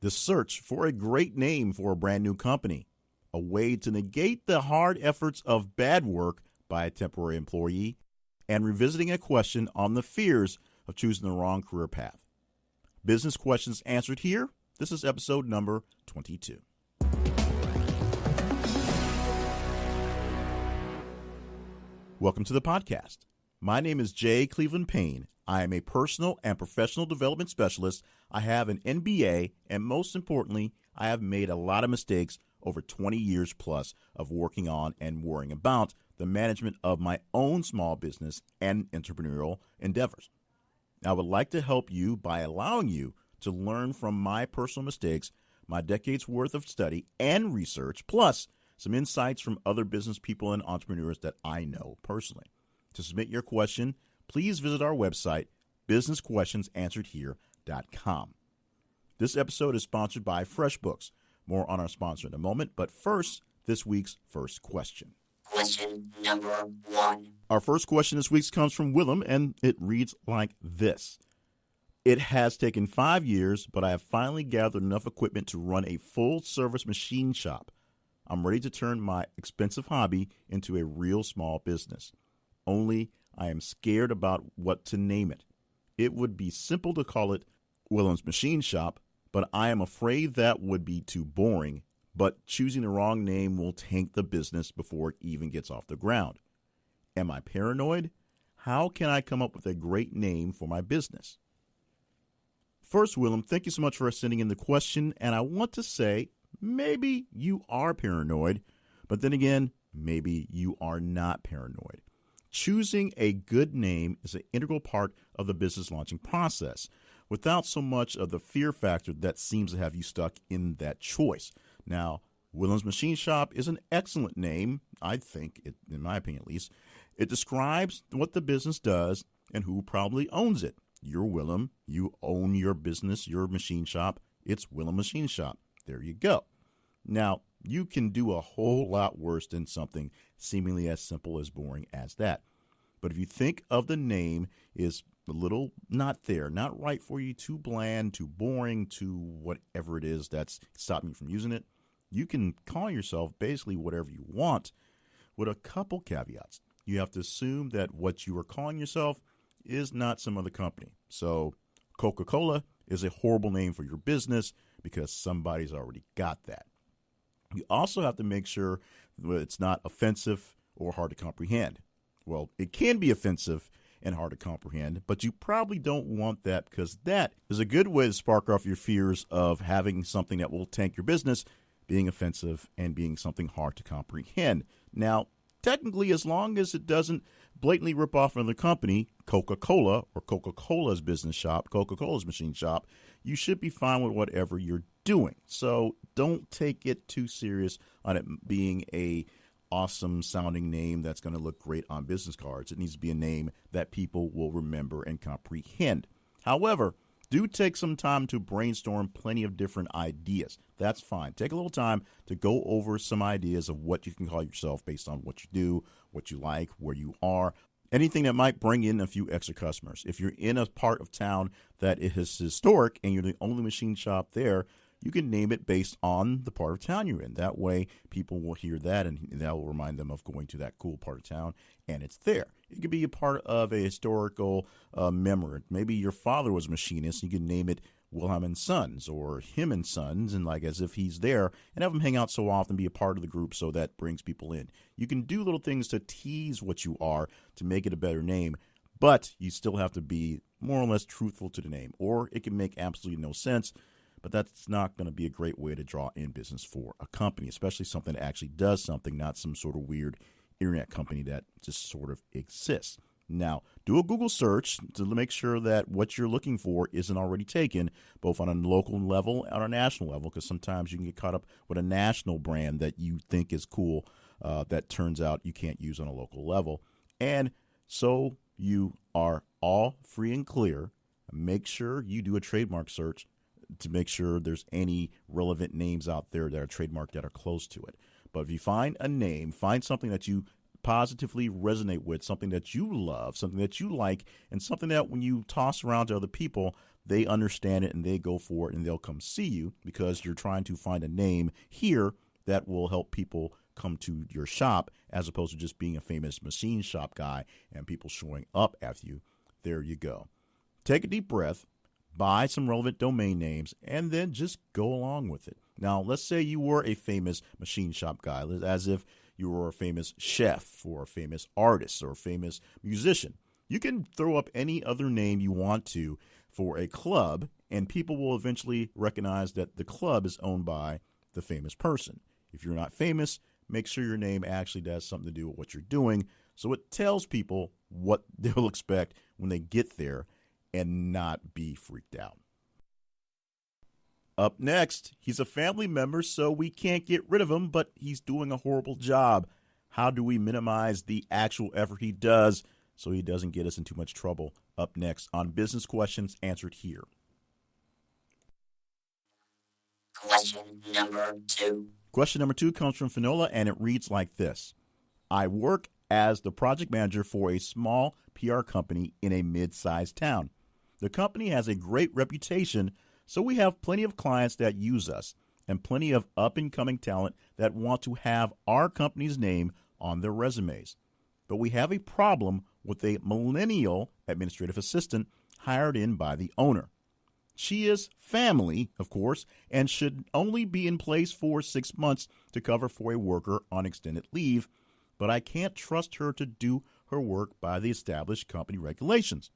The search for a great name for a brand new company, a way to negate the hard efforts of bad work by a temporary employee, and revisiting a question on the fears of choosing the wrong career path. Business questions answered here. This is episode number 22. Welcome to the podcast. My name is Jay Cleveland Payne. I am a personal and professional development specialist. I have an MBA, and most importantly, I have made a lot of mistakes over 20 years plus of working on and worrying about the management of my own small business and entrepreneurial endeavors. I would like to help you by allowing you to learn from my personal mistakes, my decades worth of study and research, plus some insights from other business people and entrepreneurs that I know personally. To submit your question, please visit our website, businessquestionsansweredhere.com. This episode is sponsored by FreshBooks. More on our sponsor in a moment, but first, this week's first question. Question number 1. Our first question this week comes from Willem, and it reads like this. It has taken 5 years, but I have finally gathered enough equipment to run a full-service machine shop. I'm ready to turn my expensive hobby into a real small business. Only I am scared about what to name it. It would be simple to call it Willem's Machine Shop, but I am afraid that would be too boring. But choosing the wrong name will tank the business before it even gets off the ground. Am I paranoid? How can I come up with a great name for my business? First, Willem, thank you so much for sending in the question, and I want to say maybe you are paranoid, but then again, maybe you are not paranoid. Choosing a good name is an integral part of the business launching process, without so much of the fear factor that seems to have you stuck in that choice. Now, Willem's Machine Shop is an excellent name, I think, in my opinion at least. It describes what the business does and who probably owns it. You're Willem. You own your business, your machine shop. It's Willem Machine Shop. There you go. Now, you can do a whole lot worse than something seemingly as simple as boring as that. But if you think of the name is a little not there, not right for you, too bland, too boring, too whatever it is that's stopping you from using it, you can call yourself basically whatever you want with a couple caveats. You have to assume that what you are calling yourself is not some other company. So Coca-Cola is a horrible name for your business because somebody's already got that. You also have to make sure that it's not offensive or hard to comprehend. Well, it can be offensive and hard to comprehend, but you probably don't want that because that is a good way to spark off your fears of having something that will tank your business, being offensive and being something hard to comprehend. Now, technically, as long as it doesn't blatantly rip off another company, Coca-Cola or Coca-Cola's business shop, Coca-Cola's machine shop, you should be fine with whatever you're doing. So don't take it too serious on it being a awesome sounding name that's going to look great on business cards. It needs to be a name that people will remember and comprehend. However, do take some time to brainstorm plenty of different ideas. That's fine. Take a little time to go over some ideas of what you can call yourself based on what you do, what you like, where you are, anything that might bring in a few extra customers. If you're in a part of town that is historic and you're the only machine shop there, you can name it based on the part of town you're in. That way, people will hear that, and that will remind them of going to that cool part of town, and it's there. It could be a part of a historical memory. Maybe your father was a machinist, and you can name it Wilhelm and Sons or him and Sons, and like as if he's there, and have him hang out so often, be a part of the group so that brings people in. You can do little things to tease what you are to make it a better name, but you still have to be more or less truthful to the name, or it can make absolutely no sense. But that's not going to be a great way to draw in business for a company, especially something that actually does something, not some sort of weird internet company that just sort of exists. Now, do a Google search to make sure that what you're looking for isn't already taken, both on a local level and on a national level, because sometimes you can get caught up with a national brand that you think is cool that turns out you can't use on a local level. And so you are all free and clear. Make sure you do a trademark search to make sure there's any relevant names out there that are trademarked that are close to it. But if you find a name, find something that you positively resonate with, something that you love, something that you like, and something that when you toss around to other people, they understand it and they go for it and they'll come see you because you're trying to find a name here that will help people come to your shop as opposed to just being a famous machine shop guy and people showing up after you. There you go. Take a deep breath, buy some relevant domain names, and then just go along with it. Now, let's say you were a famous machine shop guy, as if you were a famous chef or a famous artist or a famous musician. You can throw up any other name you want to for a club, and people will eventually recognize that the club is owned by the famous person. If you're not famous, make sure your name actually does something to do with what you're doing so it tells people what they'll expect when they get there and not be freaked out. Up next, he's a family member, so we can't get rid of him, but he's doing a horrible job. How do we minimize the actual effort he does so he doesn't get us in too much trouble? Up next on Business Questions Answered Here. Question number 2. Question number 2 comes from Finola, and it reads like this. I work as the project manager for a small PR company in a mid-sized town. The company has a great reputation, so we have plenty of clients that use us and plenty of up-and-coming talent that want to have our company's name on their resumes. But we have a problem with a millennial administrative assistant hired in by the owner. She is family, of course, and should only be in place for 6 months to cover for a worker on extended leave, but I can't trust her to do her work by the established company regulations.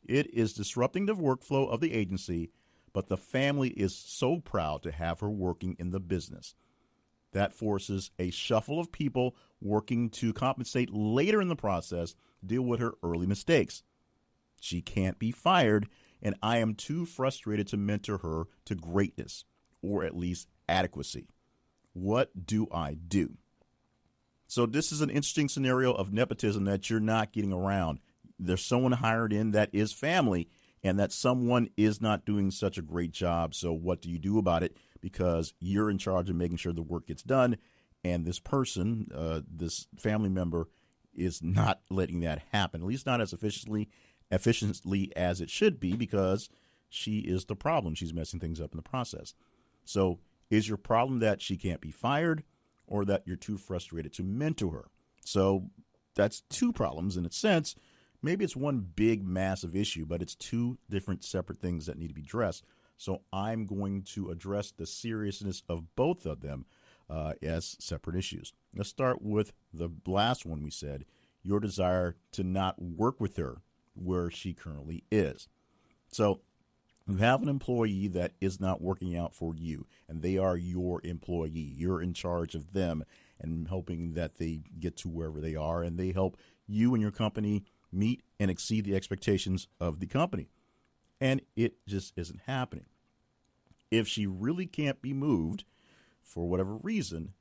It is disrupting the workflow of the agency, but the family is so proud to have her working in the business. That forces a shuffle of people working to compensate later in the process to deal with her early mistakes. She can't be fired, and I am too frustrated to mentor her to greatness, or at least adequacy. What do I do? So this is an interesting scenario of nepotism that you're not getting around. There's someone hired in that is family, and that someone is not doing such a great job. So what do you do about it? Because you're in charge of making sure the work gets done, and this person, this family member, is not letting that happen, at least not as efficiently as it should be, because she is the problem. She's messing things up in the process. So is your problem that she can't be fired or that you're too frustrated to mentor her? So that's two problems in a sense. Maybe it's one big, massive issue, but it's two different separate things that need to be addressed. So I'm going to address the seriousness of both of them as separate issues. Let's start with the last one we said, your desire to not work with her where she currently is. So you have an employee that is not working out for you, and they are your employee. You're in charge of them and helping that they get to wherever they are, and they help you and your company meet and exceed the expectations of the company. And it just isn't happening. If she really can't be moved for whatever reason,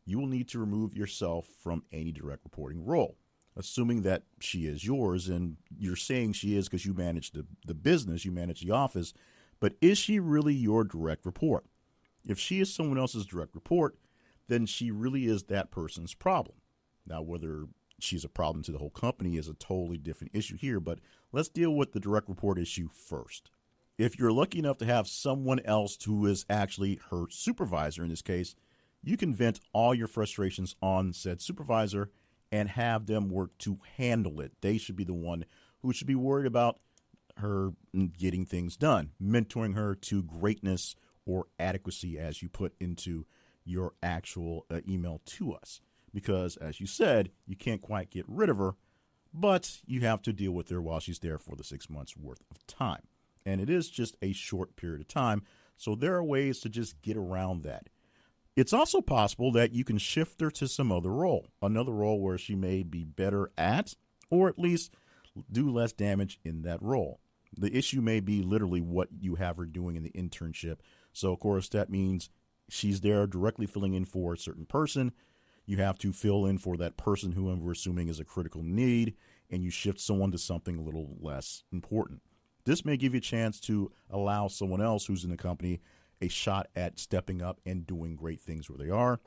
you will need to remove yourself from any direct reporting role, assuming that she is yours, and you're saying she is because you manage the business, you manage the office, but is she really your direct report? If she is someone else's direct report, then she really is that person's problem. Now, whether she's a problem to the whole company is a totally different issue here, but let's deal with the direct report issue first. If you're lucky enough to have someone else who is actually her supervisor in this case, you can vent all your frustrations on said supervisor and have them work to handle it. They should be the one who should be worried about her getting things done, mentoring her to greatness or adequacy, as you put into your actual email to us. Because, as you said, you can't quite get rid of her, but you have to deal with her while she's there for the 6 months worth of time. And it is just a short period of time, so there are ways to just get around that. It's also possible that you can shift her to some other role, another role where she may be better at, or at least do less damage in that role. The issue may be literally what you have her doing in the internship. So, of course, that means she's there directly filling in for a certain person. You have to fill in for that person who we're assuming is a critical need, and you shift someone to something a little less important. This may give you a chance to allow someone else who's in the company a shot at stepping up and doing great things where they are.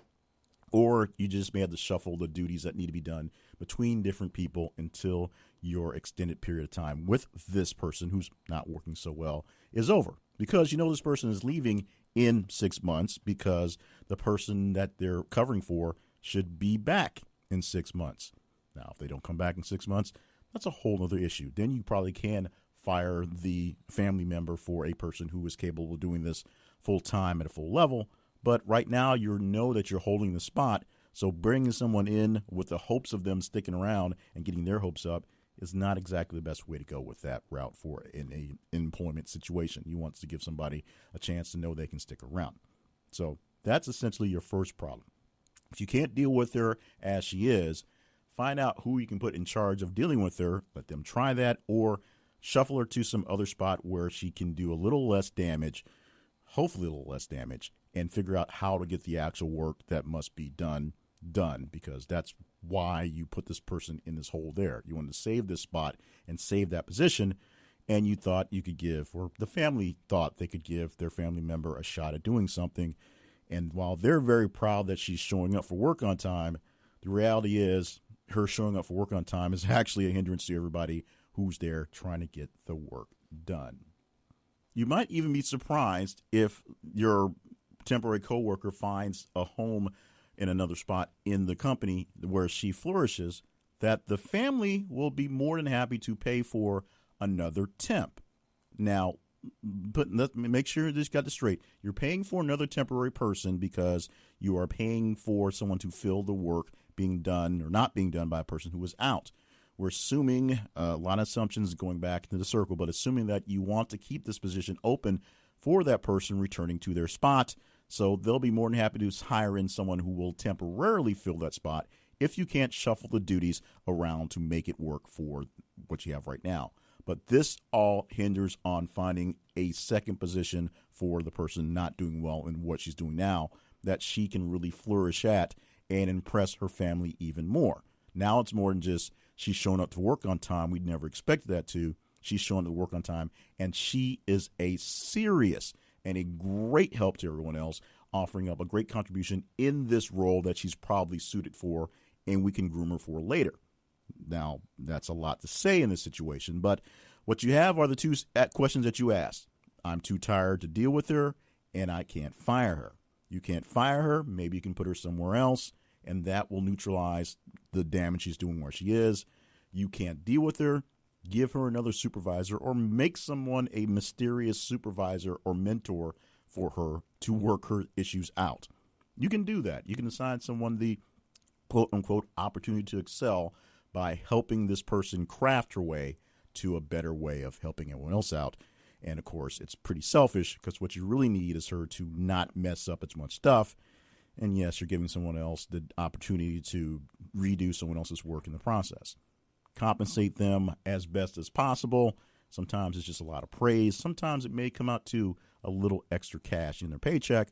or you just may have to shuffle the duties that need to be done between different people until your extended period of time with this person who's not working so well is over. Because you know this person is leaving in 6 months because the person that they're covering for should be back in 6 months. Now, if they don't come back in 6 months, that's a whole other issue. Then you probably can fire the family member for a person who is capable of doing this full time at a full level. But right now, you know that you're holding the spot. So bringing someone in with the hopes of them sticking around and getting their hopes up is not exactly the best way to go with that route for an employment situation. You want to give somebody a chance to know they can stick around. So that's essentially your first problem. If you can't deal with her as she is, find out who you can put in charge of dealing with her. Let them try that, or shuffle her to some other spot where she can do a little less damage, hopefully a little less damage, and figure out how to get the actual work that must be done, because that's why you put this person in this hole there. You wanted to save this spot and save that position, and you thought you could give, or the family thought they could give their family member a shot at doing something. And while they're very proud that she's showing up for work on time, the reality is her showing up for work on time is actually a hindrance to everybody who's there trying to get the work done. You might even be surprised if your temporary coworker finds a home in another spot in the company where she flourishes, that the family will be more than happy to pay for another temp. Now, let me make sure this got this straight. You're paying for another temporary person because you are paying for someone to fill the work being done or not being done by a person who is out. We're assuming a lot of assumptions going back into the circle, but assuming that you want to keep this position open for that person returning to their spot. So they'll be more than happy to hire in someone who will temporarily fill that spot if you can't shuffle the duties around to make it work for what you have right now. But this all hinders on finding a second position for the person not doing well in what she's doing now that she can really flourish at and impress her family even more. Now it's more than just she's showing up to work on time. We never expected that to. She's showing up to work on time, and she is a serious and a great help to everyone else, offering up a great contribution in this role that she's probably suited for, and we can groom her for later. Now, that's a lot to say in this situation, but what you have are the two questions that you asked. I'm too tired to deal with her, and I can't fire her. You can't fire her. Maybe you can put her somewhere else, and that will neutralize the damage she's doing where she is. You can't deal with her. Give her another supervisor, or make someone a mysterious supervisor or mentor for her to work her issues out. You can do that. You can assign someone the quote-unquote opportunity to excel by helping this person craft her way to a better way of helping everyone else out. And, of course, it's pretty selfish because what you really need is her to not mess up as much stuff. And, yes, you're giving someone else the opportunity to redo someone else's work in the process. Compensate them as best as possible. Sometimes it's just a lot of praise. Sometimes it may come out to a little extra cash in their paycheck,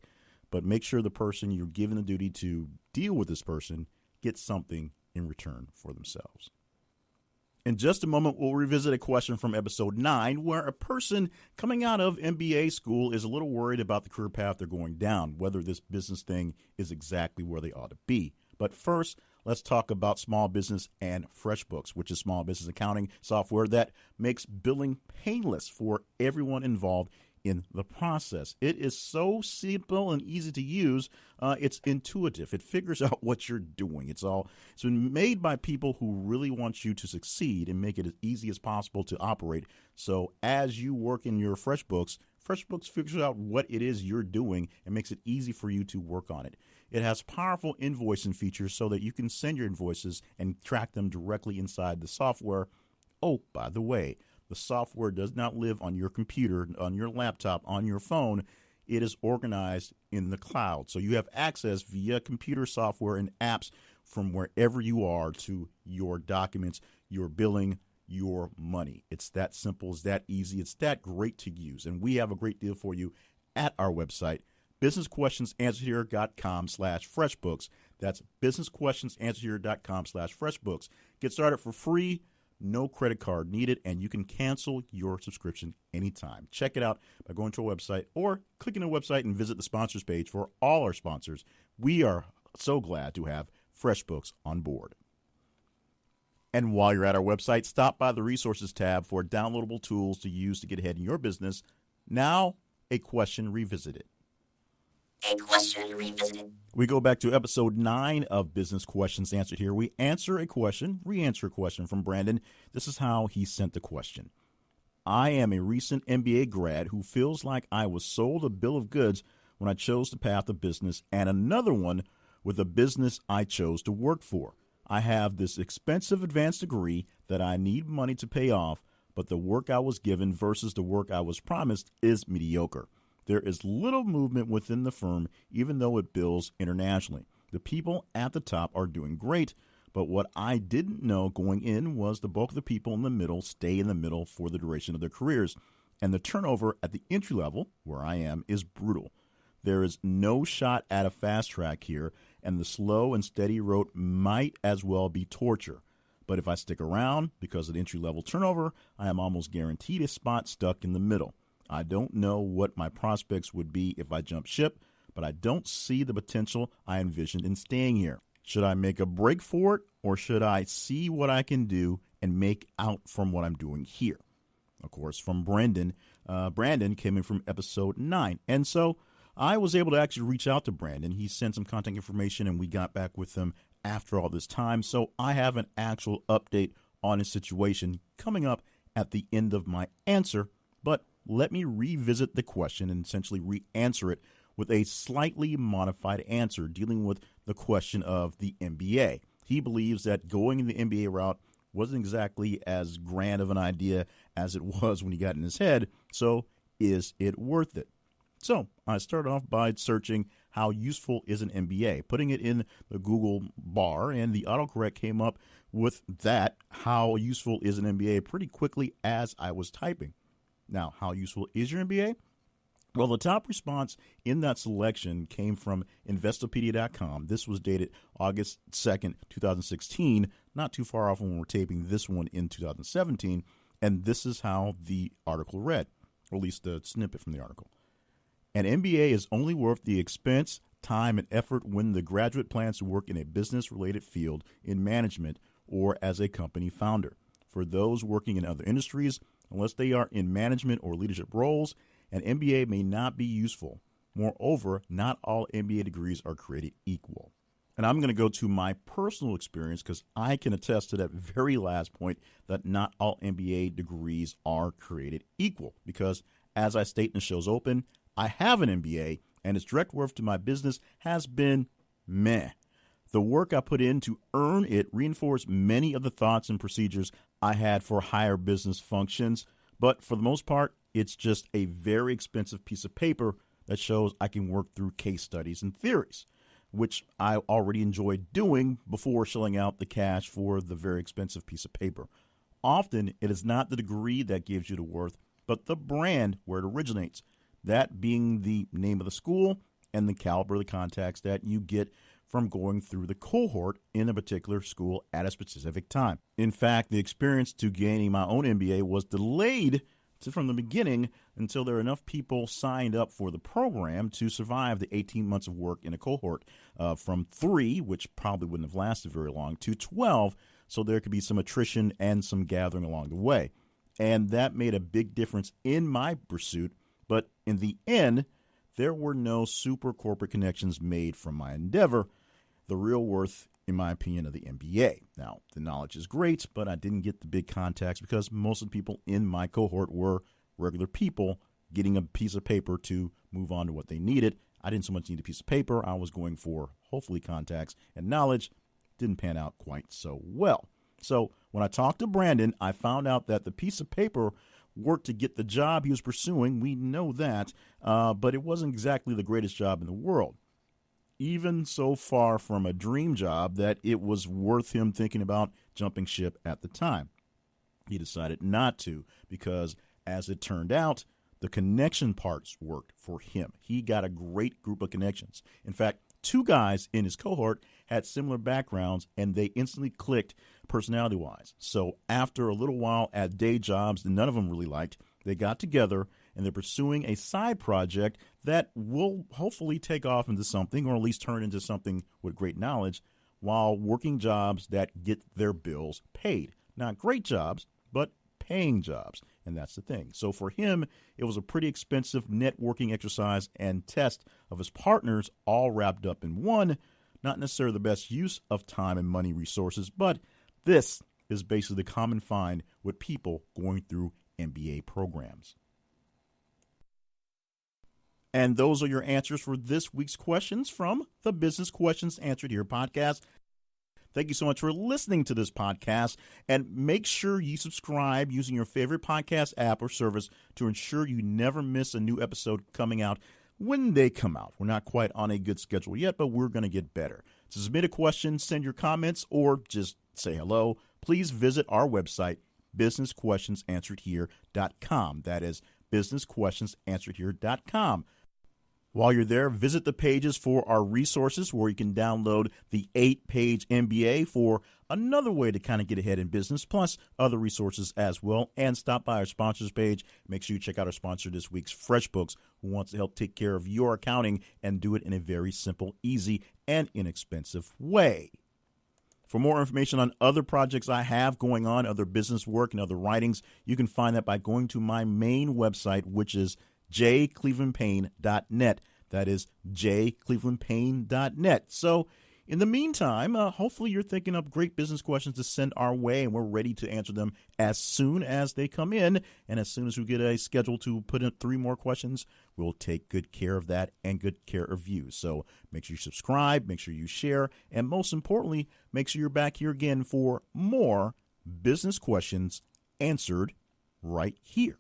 but make sure the person you're given the duty to deal with this person gets something in return for themselves. In just a moment, we'll revisit a question from episode 9 where a person coming out of MBA school is a little worried about the career path they're going down, whether this business thing is exactly where they ought to be. But first, let's talk about small business and FreshBooks, which is small business accounting software that makes billing painless for everyone involved in the process. It is so simple and easy to use. It's intuitive. It figures out what you're doing. It's been made by people who really want you to succeed and make it as easy as possible to operate. So as you work in your FreshBooks figures out what it is you're doing and makes it easy for you to work on it. It has powerful invoicing features so that you can send your invoices and track them directly inside the software. Oh, by the way, the software does not live on your computer, on your laptop, on your phone. It is organized in the cloud. So you have access via computer software and apps from wherever you are to your documents, your billing, your money. It's that simple, it's that easy, it's that great to use. And we have a great deal for you at our website, businessquestionsansweredhere.com/FreshBooks. That's businessquestionsansweredhere.com/FreshBooks. Get started for free. No credit card needed, and you can cancel your subscription anytime. Check it out by going to our website or clicking the website and visit the sponsors page for all our sponsors. We are so glad to have FreshBooks on board. And while you're at our website, stop by the Resources tab for downloadable tools to use to get ahead in your business. Now, a question revisited. A question revisited. We go back to episode 9 of Business Questions Answered here. We answer a question, re-answer a question from Brandon. This is how he sent the question. I am a recent MBA grad who feels like I was sold a bill of goods when I chose the path of business and another one with a business I chose to work for. I have this expensive advanced degree that I need money to pay off, but the work I was given versus the work I was promised is mediocre. There is little movement within the firm, even though it bills internationally. The people at the top are doing great, but what I didn't know going in was the bulk of the people in the middle stay in the middle for the duration of their careers, and the turnover at the entry level, where I am, is brutal. There is no shot at a fast track here, and the slow and steady road might as well be torture. But if I stick around, because of the entry-level turnover, I am almost guaranteed a spot stuck in the middle. I don't know what my prospects would be if I jump ship, but I don't see the potential I envisioned in staying here. Should I make a break for it, or should I see what I can do and make out from what I'm doing here? Of course, from Brandon. Brandon came in from episode 9. And so I was able to actually reach out to Brandon. He sent some contact information, and we got back with him after all this time. So I have an actual update on his situation coming up at the end of my answer. But let me revisit the question and essentially re-answer it with a slightly modified answer dealing with the question of the MBA. He believes that going the MBA route wasn't exactly as grand of an idea as it was when he got in his head. So is it worth it? So I started off by searching how useful is an MBA, putting it in the Google bar, and the autocorrect came up with that, how useful is an MBA, pretty quickly as I was typing. Now, how useful is your MBA? Well, the top response in that selection came from Investopedia.com. This was dated August 2nd, 2016, not too far off when we're taping this one in 2017, and this is how the article read, or at least the snippet from the article. An MBA is only worth the expense, time, and effort when the graduate plans to work in a business-related field in management or as a company founder. For those working in other industries, unless they are in management or leadership roles, an MBA may not be useful. Moreover, not all MBA degrees are created equal. And I'm going to go to my personal experience because I can attest to that very last point that not all MBA degrees are created equal. Because as I state in the show's open, I have an MBA, and its direct worth to my business has been meh. The work I put in to earn it reinforced many of the thoughts and procedures I had for higher business functions, but for the most part, it's just a very expensive piece of paper that shows I can work through case studies and theories, which I already enjoyed doing before shelling out the cash for the very expensive piece of paper. Often, it is not the degree that gives you the worth, but the brand where it originates. That being the name of the school and the caliber of the contacts that you get from going through the cohort in a particular school at a specific time. In fact, the experience to gaining my own MBA was delayed from the beginning until there were enough people signed up for the program to survive the 18 months of work in a cohort from 3, which probably wouldn't have lasted very long, to 12, so there could be some attrition and some gathering along the way. And that made a big difference in my pursuit. But in the end, there were no super corporate connections made from my endeavor. The real worth, in my opinion, of the MBA. Now, the knowledge is great, but I didn't get the big contacts because most of the people in my cohort were regular people getting a piece of paper to move on to what they needed. I didn't so much need a piece of paper. I was going for, hopefully, contacts and knowledge. Didn't pan out quite so well. So when I talked to Brandon, I found out that the piece of paper worked to get the job he was pursuing. We know that, but it wasn't exactly the greatest job in the world. Even so far from a dream job that it was worth him thinking about jumping ship at the time. He decided not to because, as it turned out, the connection parts worked for him. He got a great group of connections. In fact, 2 guys in his cohort had similar backgrounds, and they instantly clicked personality-wise. So after a little while at day jobs that none of them really liked, they got together and they're pursuing a side project that will hopefully take off into something, or at least turn into something with great knowledge, while working jobs that get their bills paid. Not great jobs, but paying jobs, and that's the thing. So for him, it was a pretty expensive networking exercise and test of his partners all wrapped up in one. Not necessarily the best use of time and money resources, but this is basically the common find with people going through MBA programs. And those are your answers for this week's questions from the Business Questions Answered Here podcast. Thank you so much for listening to this podcast, and make sure you subscribe using your favorite podcast app or service to ensure you never miss a new episode coming out when they come out. We're not quite on a good schedule yet, but we're going to get better. To submit a question, send your comments, or just say hello, please visit our website, businessquestionsansweredhere.com. That is businessquestionsansweredhere.com. While you're there, visit the pages for our resources where you can download the 8-page MBA for another way to kind of get ahead in business, plus other resources as well. And stop by our sponsors page. Make sure you check out our sponsor this week's FreshBooks, who wants to help take care of your accounting and do it in a very simple, easy, and inexpensive way. For more information on other projects I have going on, other business work and other writings, you can find that by going to my main website, which is jclevelandpayne.net. That is jclevelandpayne.net. So in the meantime, hopefully you're thinking up great business questions to send our way, and we're ready to answer them as soon as they come in. And as soon as we get a schedule to put in 3 more questions, we'll take good care of that and good care of you. So make sure you subscribe, make sure you share, and most importantly, make sure you're back here again for more business questions answered right here.